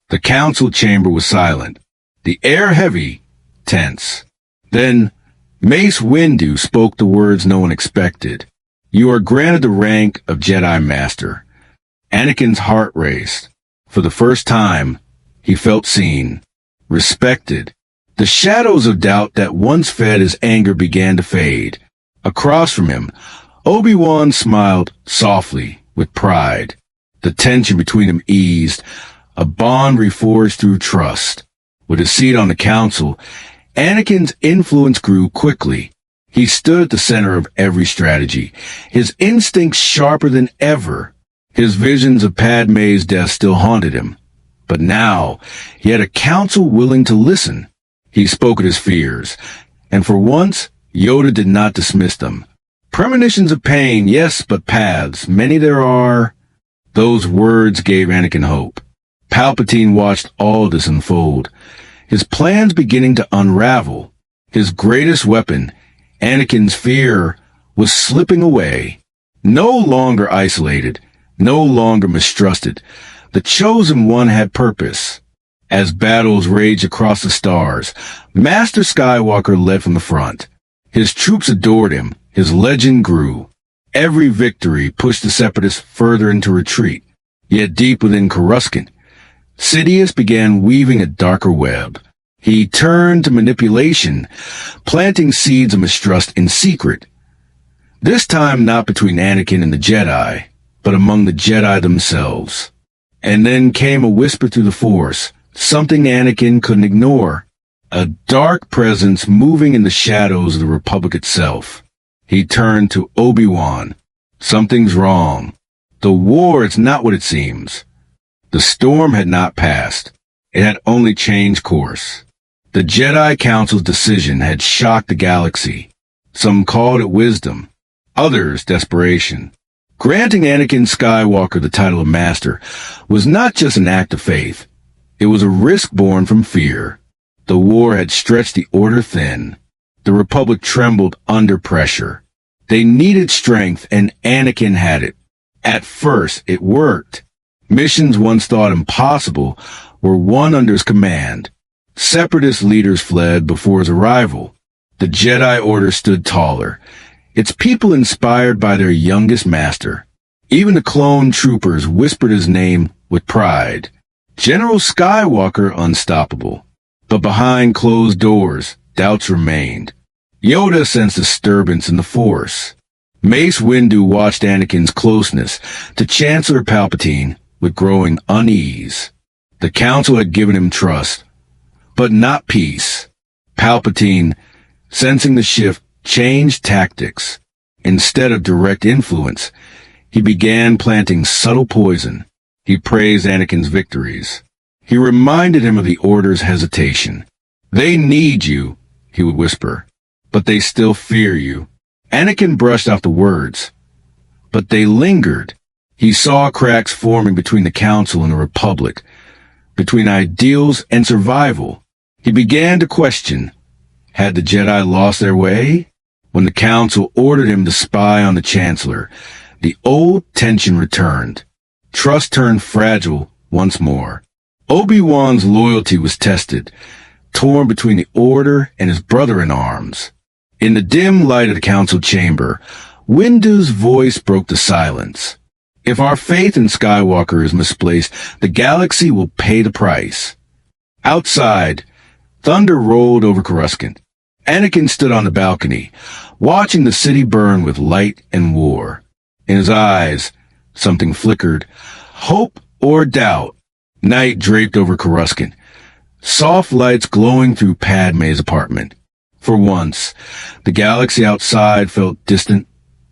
The council chamber was silent, the air heavy, tense. Then Mace Windu spoke the words no one expected. "You are granted the rank of Jedi Master." Anakin's heart raced. For the first time, he felt seen, respected. The shadows of doubt that once fed his anger began to fade. Across from him, Obi-Wan smiled softly, with pride. The tension between them eased, a bond reforged through trust. With his seat on the council, Anakin's influence grew quickly. He stood at the center of every strategy, his instincts sharper than ever. His visions of Padmé's death still haunted him. But now, he had a council willing to listen. He spoke of his fears, and for once, Yoda did not dismiss them. "Premonitions of pain, yes, but paths, many there are." Those words gave Anakin hope. Palpatine watched all this unfold, his plans beginning to unravel. His greatest weapon, Anakin's fear, was slipping away. No longer isolated, no longer mistrusted, the Chosen One had purpose. As battles raged across the stars, Master Skywalker led from the front. His troops adored him, his legend grew. Every victory pushed the Separatists further into retreat. Yet deep within Coruscant, Sidious began weaving a darker web. He turned to manipulation, planting seeds of mistrust in secret. This time not between Anakin and the Jedi, but among the Jedi themselves. And then came a whisper through the Force, something Anakin couldn't ignore. A dark presence moving in the shadows of the Republic itself. He turned to Obi-Wan. "Something's wrong. The war is not what it seems." The storm had not passed. It had only changed course. The Jedi Council's decision had shocked the galaxy. Some called it wisdom, others desperation. Granting Anakin Skywalker the title of Master was not just an act of faith. It was a risk born from fear. The war had stretched the Order thin. The Republic trembled under pressure. They needed strength, and Anakin had it. At first, it worked. Missions once thought impossible were won under his command. Separatist leaders fled before his arrival. The Jedi Order stood taller, its people inspired by their youngest master. Even the clone troopers whispered his name with pride. General Skywalker unstoppable. But behind closed doors, doubts remained. Yoda sensed disturbance in the Force. Mace Windu watched Anakin's closeness to Chancellor Palpatine with growing unease. The Council had given him trust, but not peace. Palpatine, sensing the shift, changed tactics. Instead of direct influence, he began planting subtle poison. He praised Anakin's victories. He reminded him of the Order's hesitation. "They need you," he would whisper, "but they still fear you." Anakin brushed off the words, but they lingered. He saw cracks forming between the Council and the Republic, between ideals and survival. He began to question, had the Jedi lost their way? When the Council ordered him to spy on the Chancellor, the old tension returned. Trust turned fragile once more. Obi-Wan's loyalty was tested, torn between the Order and his brother-in-arms. In the dim light of the Council chamber, Windu's voice broke the silence. "If our faith in Skywalker is misplaced, the galaxy will pay the price." Outside, thunder rolled over Coruscant. Anakin stood on the balcony, watching the city burn with light and war. In his eyes, something flickered, hope or doubt. Night draped over Coruscant, soft lights glowing through Padmé's apartment. For once, the galaxy outside felt distant,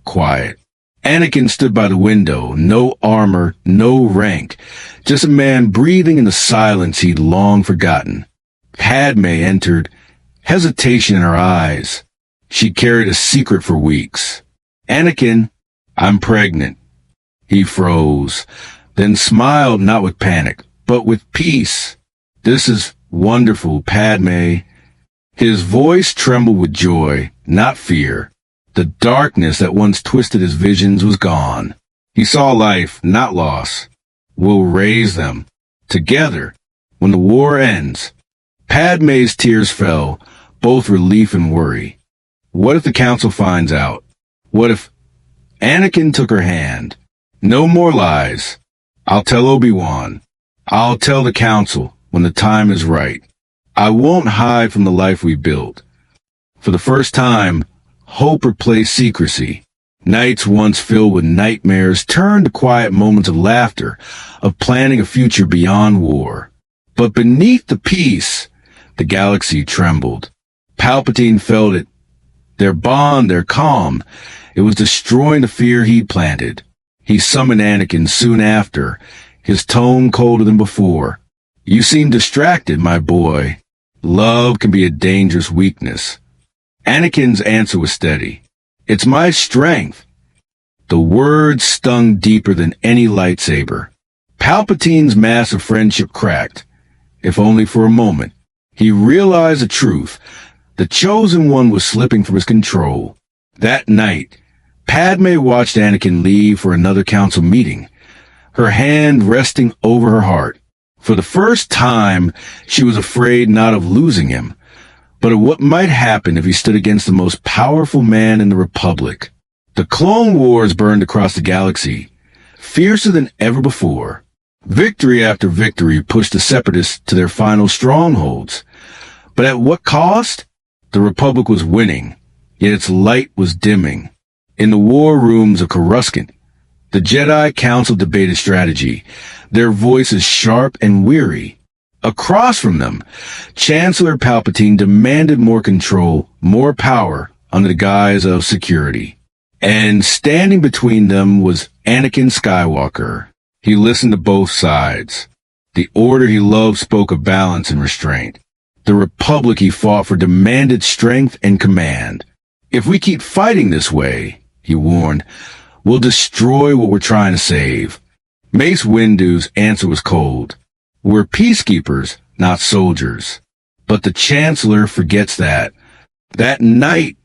quiet. Anakin stood by the window, no armor, no rank, just a man breathing in the silence he'd long forgotten. Padmé entered, hesitation in her eyes. She carried a secret for weeks. "Anakin, I'm pregnant." He froze, then smiled not with panic, but with peace. "This is wonderful, Padmé." His voice trembled with joy, not fear. The darkness that once twisted his visions was gone. He saw life, not loss. "We'll raise them. Together." when the war ends. Padmé's tears fell, both relief and worry. What if the council finds out? What if Anakin took her hand? No more lies. I'll tell Obi-Wan. I'll tell the council when the time is right. I won't hide from the life we built. For the first time, hope replaced secrecy. Nights once filled with nightmares turned to quiet moments of laughter, of planning a future beyond war. But beneath the peace, the galaxy trembled. Palpatine felt it. Their bond, their calm, it was destroying the fear he'd planted. He summoned Anakin soon after, his tone colder than before. You seem distracted, my boy. Love can be a dangerous weakness. Anakin's answer was steady. It's my strength. The words stung deeper than any lightsaber. Palpatine's mask of friendship cracked. If only for a moment. He realized the truth. The chosen one was slipping from his control. That night, Padmé watched Anakin leave for another council meeting, her hand resting over her heart. For the first time, she was afraid not of losing him, but of what might happen if he stood against the most powerful man in the Republic. The Clone Wars burned across the galaxy, fiercer than ever before. Victory after victory pushed the Separatists to their final strongholds. But at what cost? The Republic was winning, yet its light was dimming. In the war rooms of Coruscant, the Jedi Council debated strategy, their voices sharp and weary. Across from them, Chancellor Palpatine demanded more control, more power, under the guise of security. And standing between them was Anakin Skywalker. He listened to both sides. The order he loved spoke of balance and restraint. The Republic he fought for demanded strength and command. If we keep fighting this way, he warned, we'll destroy what we're trying to save. Mace Windu's answer was cold. We're peacekeepers, not soldiers. But the Chancellor forgets that. That night,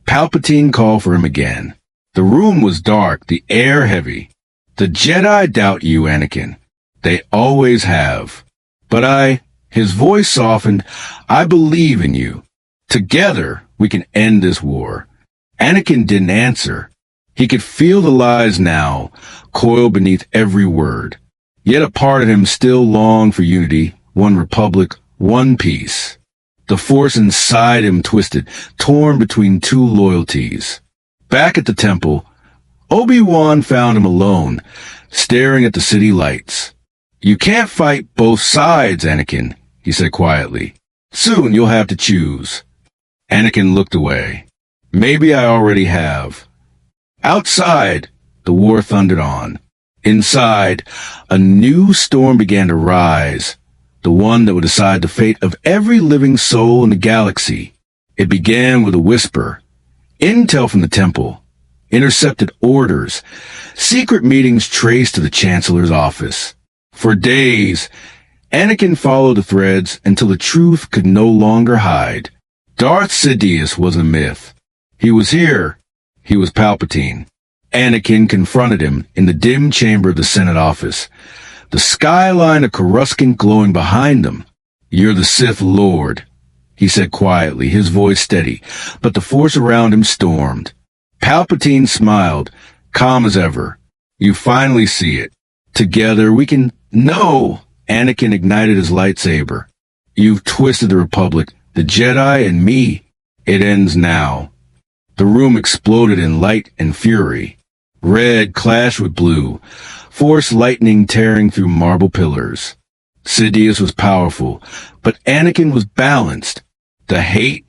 Palpatine called for him again. The room was dark, the air heavy. The Jedi doubt you, Anakin. They always have. But his voice softened, I believe in you. Together, we can end this war. Anakin didn't answer. He could feel the lies now, coiled beneath every word. Yet a part of him still longed for unity, one republic, one peace. The force inside him twisted, torn between two loyalties. Back at the temple, Obi-Wan found him alone, staring at the city lights. You can't fight both sides, Anakin, he said quietly. Soon you'll have to choose. Anakin looked away. Maybe I already have. Outside, the war thundered on. Inside, a new storm began to rise, the one that would decide the fate of every living soul in the galaxy. It began with a whisper. Intel from the temple. Intercepted orders. Secret meetings traced to the Chancellor's office. For days, Anakin followed the threads until the truth could no longer hide. Darth Sidious was a myth. He was here. He was Palpatine. Anakin confronted him in the dim chamber of the Senate office, the skyline of Coruscant glowing behind them. You're the Sith Lord, he said quietly, his voice steady, but the force around him stormed. Palpatine smiled, calm as ever. You finally see it. Together we can... No! Anakin ignited his lightsaber. You've twisted the Republic, the Jedi, and me. It ends now. The room exploded in light and fury. Red clashed with blue, force lightning tearing through marble pillars. Sidious was powerful, but Anakin was balanced. The hate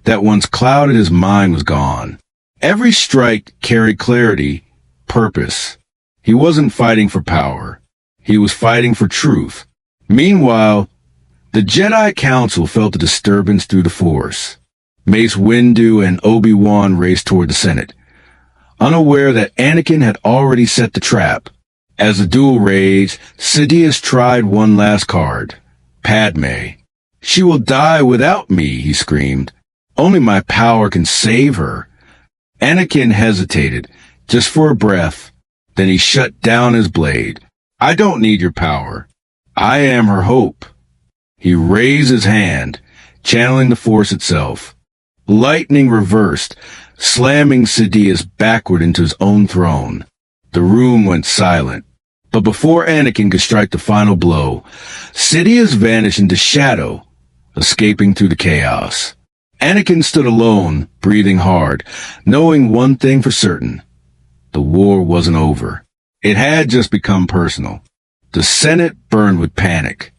that once clouded his mind was gone. Every strike carried clarity, purpose. He wasn't fighting for power. He was fighting for truth. Meanwhile, the Jedi Council felt the disturbance through the Force. Mace Windu and Obi-Wan raced toward the Senate, unaware that Anakin had already set the trap. As the duel raged, Sidious tried one last card. Padmé. She will die without me, he screamed. Only my power can save her. Anakin hesitated, just for a breath. Then he shut down his blade. I don't need your power. I am her hope. He raised his hand, channeling the Force itself. Lightning reversed, slamming Sidious backward into his own throne. The room went silent. But before Anakin could strike the final blow, Sidious vanished into shadow, escaping through the chaos. Anakin stood alone, breathing hard, knowing one thing for certain. The war wasn't over. It had just become personal. The Senate burned with panic.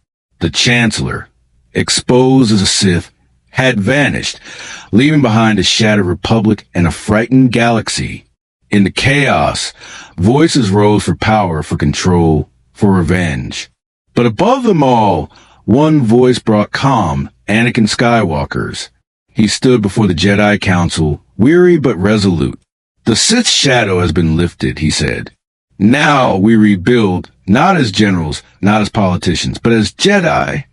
The Chancellor, exposed as a Sith, had vanished, leaving behind a shattered republic and a frightened galaxy. In the chaos, voices rose for power, for control, for revenge. But above them all, one voice brought calm, Anakin Skywalker's. He stood before the Jedi Council, weary but resolute. The Sith's shadow has been lifted, he said. Now we rebuild, not as generals, not as politicians, but as Jedi.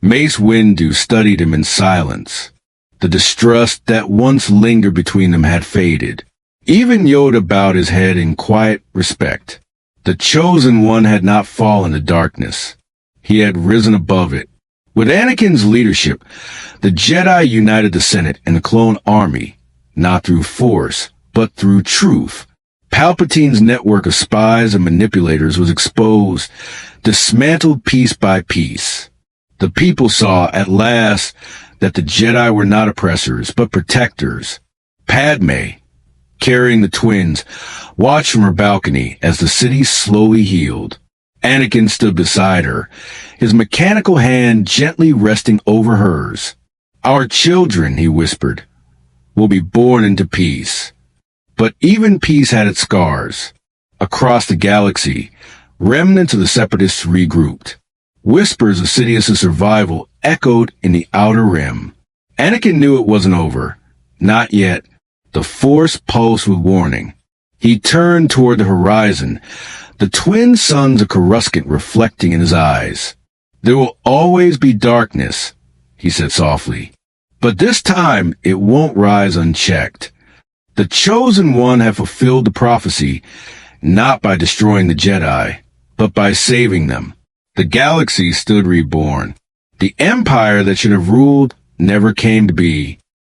Mace Windu studied him in silence. The distrust that once lingered between them had faded. Even Yoda bowed his head in quiet respect. The Chosen One had not fallen to darkness. He had risen above it. With Anakin's leadership, the Jedi united the Senate and the clone army, not through force, but through truth. Palpatine's network of spies and manipulators was exposed, dismantled piece by piece. The people saw, at last, that the Jedi were not oppressors, but protectors. Padmé, carrying the twins, watched from her balcony as the city slowly healed. Anakin stood beside her, his mechanical hand gently resting over hers. Our children, he whispered, will be born into peace. But even peace had its scars. Across the galaxy, remnants of the Separatists regrouped. Whispers of Sidious's survival echoed in the outer rim. Anakin knew it wasn't over. Not yet. The Force pulsed with warning. He turned toward the horizon, the twin suns of Coruscant reflecting in his eyes. There will always be darkness, he said softly. But this time it won't rise unchecked. The Chosen One have fulfilled the prophecy, not by destroying the Jedi, but by saving them. The galaxy stood reborn. The empire that should have ruled never came to be.